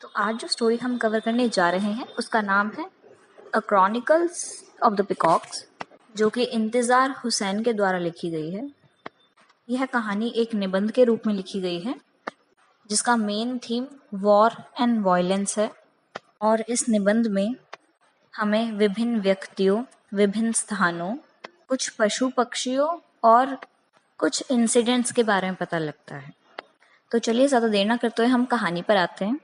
तो आज जो स्टोरी हम कवर करने जा रहे हैं उसका नाम है अ क्रॉनिकल्स ऑफ द पिकॉक्स, जो कि इंतज़ार हुसैन के द्वारा लिखी गई है। यह कहानी एक निबंध के रूप में लिखी गई है जिसका main theme war and violence है। और इस निबंध में हमें विभिन्न व्यक्तियों, विभिन्न स्थानों, कुछ पशु पक्षियों और कुछ इंसिडेंट्स के बारे में पता लगता है। तो चलिए ज़्यादा देर ना करते हुए हम कहानी पर आते हैं।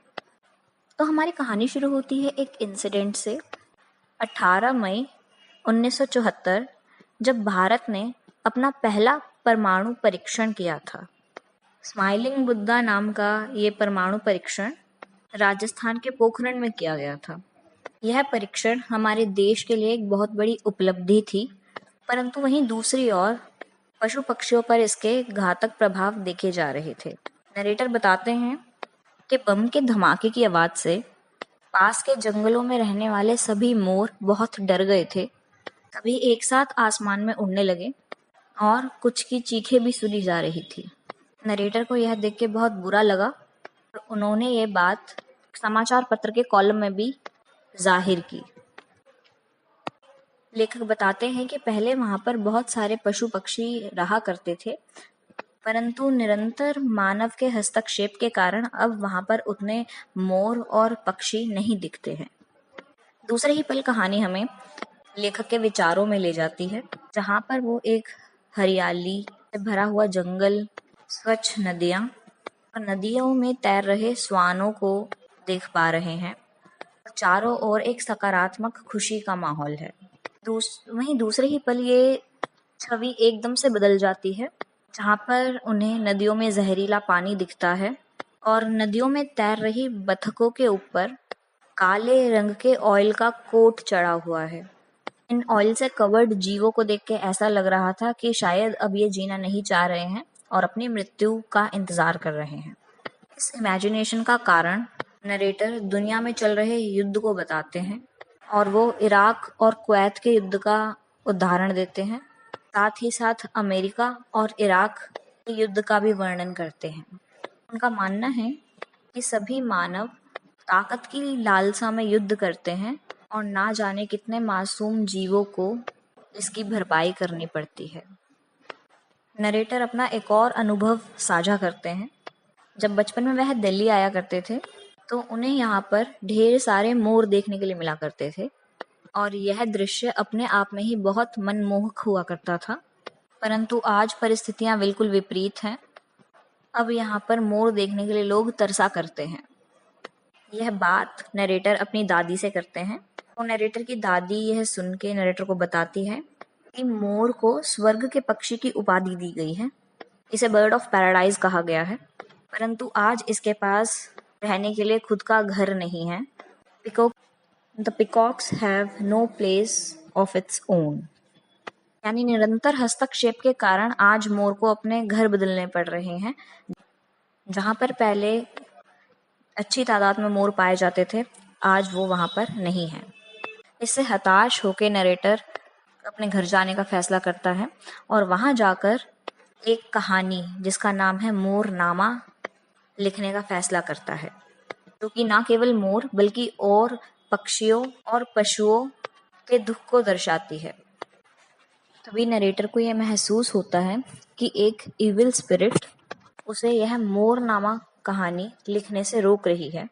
तो हमारी कहानी शुरू होती है एक इंसिडेंट से। 18 मई 1974 जब भारत ने अपना पहला परमाणु परीक्षण किया था। स्माइलिंग बुद्धा नाम का ये परमाणु परीक्षण राजस्थान के पोखरण में किया गया था। यह परीक्षण हमारे देश के लिए एक बहुत बड़ी उपलब्धि थी, परंतु वहीं दूसरी ओर पशु पक्षियों पर इसके घातक प्रभाव देखे जा रहे थे। नरेटर बताते हैं कि बम के धमाके की आवाज से पास के जंगलों में रहने वाले सभी मोर बहुत डर गए थे। सभी एक साथ आसमान में उड़ने लगे और कुछ की चीखें भी सुनी जा रही थी। नरेटर को यह देख के बहुत बुरा लगा और उन्होंने ये बात समाचार पत्र के कॉलम में भी जाहिर की। लेखक बताते हैं कि पहले वहां पर बहुत सारे पशु पक्षी रहा करते थे, परंतु निरंतर मानव के हस्तक्षेप के कारण अब वहां पर उतने मोर और पक्षी नहीं दिखते हैं। दूसरे ही पल कहानी हमें लेखक के विचारों में ले जाती है, जहां पर वो एक हरियाली से भरा हुआ जंगल, स्वच्छ नदियां और नदियों में तैर रहे श्वानों को देख पा रहे हैं। चारों ओर एक सकारात्मक खुशी का माहौल है। वहीं दूसरे ही पल ये छवि एकदम से बदल जाती है, जहां पर उन्हें नदियों में जहरीला पानी दिखता है और नदियों में तैर रही बतखों के ऊपर काले रंग के ऑयल का कोट चढ़ा हुआ है। इन ऑयल से कवर्ड जीवों को देख के ऐसा लग रहा था कि शायद अब ये जीना नहीं चाह रहे हैं और अपनी मृत्यु का इंतजार कर रहे हैं। इस इमेजिनेशन का कारण नरेटर दुनिया में चल रहे युद्ध को बताते हैं और वो इराक और कुवैत के युद्ध का उदाहरण देते हैं। साथ ही साथ अमेरिका और इराक के युद्ध का भी वर्णन करते हैं। उनका मानना है कि सभी मानव ताकत की लालसा में युद्ध करते हैं और ना जाने कितने मासूम जीवों को इसकी भरपाई करनी पड़ती है। नरेटर अपना एक और अनुभव साझा करते हैं। जब बचपन में वह दिल्ली आया करते थे तो उन्हें यहाँ पर ढेर सारे मोर देखने के लिए मिला करते थे और यह दृश्य अपने आप में ही बहुत मनमोहक हुआ करता था। परंतु आज परिस्थितियां बिल्कुल विपरीत हैं। अब यहाँ पर मोर देखने के लिए लोग तरसा करते हैं। यह बात नरेटर अपनी दादी से करते हैं और नरेटर की दादी यह सुन के नरेटर को बताती है कि मोर को स्वर्ग के पक्षी की उपाधि दी गई है। इसे बर्ड ऑफ पैराडाइज कहा गया है, परंतु आज इसके पास रहने के लिए खुद का घर नहीं है। The peacocks have no place of its own। यानी निरंतर हस्तक्षेप के कारण आज मोर को अपने घर बदलने पड़ रहे हैं। जहां पर पहले अच्छी तादाद में मोर पाए जाते थे, आज वो वहां पर नहीं है। इससे हताश होकर नरेटर अपने घर जाने का फैसला करता है और वहां जाकर एक कहानी जिसका नाम है मोरनामा लिखने का फैसला करता है, जो कि ना केवल मोर बल्कि और पक्षियों और पशुओं के दुख को दर्शाती है। तभी नरेटर को यह महसूस होता है कि एक इविल स्पिरिट उसे यह मोरनामा कहानी लिखने से रोक रही है।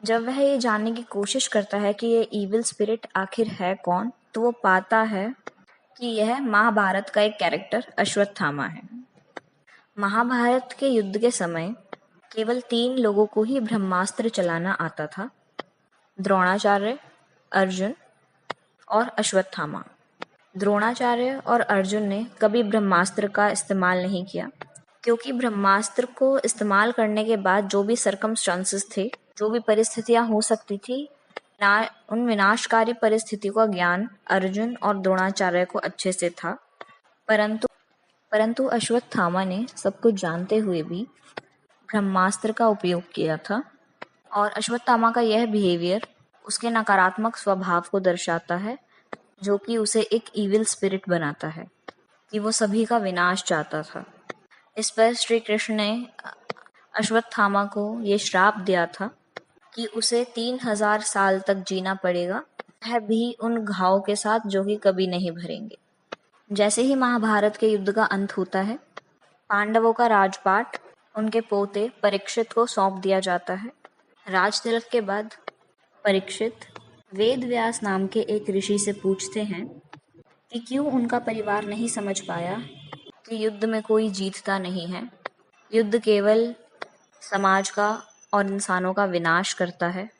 जब वह ये जानने की कोशिश करता है कि ये इविल स्पिरिट आखिर है कौन, तो वो पाता है कि यह महाभारत का एक कैरेक्टर अश्वत्थामा है। महाभारत के युद्ध के समय केवल 3 लोगों को ही ब्रह्मास्त्र चलाना आता था, द्रोणाचार्य, अर्जुन और अश्वत्थामा। द्रोणाचार्य और अर्जुन ने कभी ब्रह्मास्त्र का इस्तेमाल नहीं किया, क्योंकि ब्रह्मास्त्र को इस्तेमाल करने के बाद जो भी सर्कमस्टांसेस थे, जो भी परिस्थितियां हो सकती थी, उन विनाशकारी परिस्थितियों का ज्ञान अर्जुन और द्रोणाचार्य को अच्छे से था। परंतु अश्वत्थामा ने सब कुछ जानते हुए भी ब्रह्मास्त्र का उपयोग किया था और अश्वत्थामा का यह बिहेवियर उसके नकारात्मक स्वभाव को दर्शाता है, जो कि उसे एक इविल स्पिरिट बनाता है, कि वो सभी का विनाश चाहता था। इस पर श्री कृष्ण ने अश्वत्थामा को ये श्राप दिया था कि उसे 3000 साल तक जीना पड़ेगा, वह भी उन घावों के साथ जो कि कभी नहीं भरेंगे। जैसे ही महाभारत के युद्ध का अंत होता है, पांडवों का राजपाट उनके पोते परीक्षित को सौंप दिया जाता है। राज तिलक के बाद परीक्षित वेद व्यास नाम के एक ऋषि से पूछते हैं कि क्यों उनका परिवार नहीं समझ पाया कि युद्ध में कोई जीतता नहीं है, युद्ध केवल समाज का और इंसानों का विनाश करता है।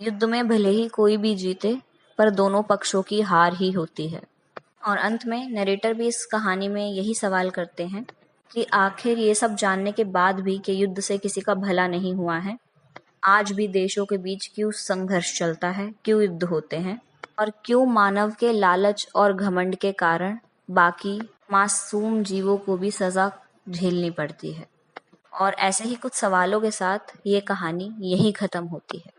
युद्ध में भले ही कोई भी जीते, पर दोनों पक्षों की हार ही होती है। और अंत में नरेटर भी इस कहानी में यही सवाल करते हैं कि आखिर ये सब जानने के बाद भी कि युद्ध से किसी का भला नहीं हुआ है, आज भी देशों के बीच क्यों संघर्ष चलता है, क्यों युद्ध होते हैं, और क्यों मानव के लालच और घमंड के कारण बाकी मासूम जीवों को भी सजा झेलनी पड़ती है। और ऐसे ही कुछ सवालों के साथ ये कहानी यहीं खत्म होती है।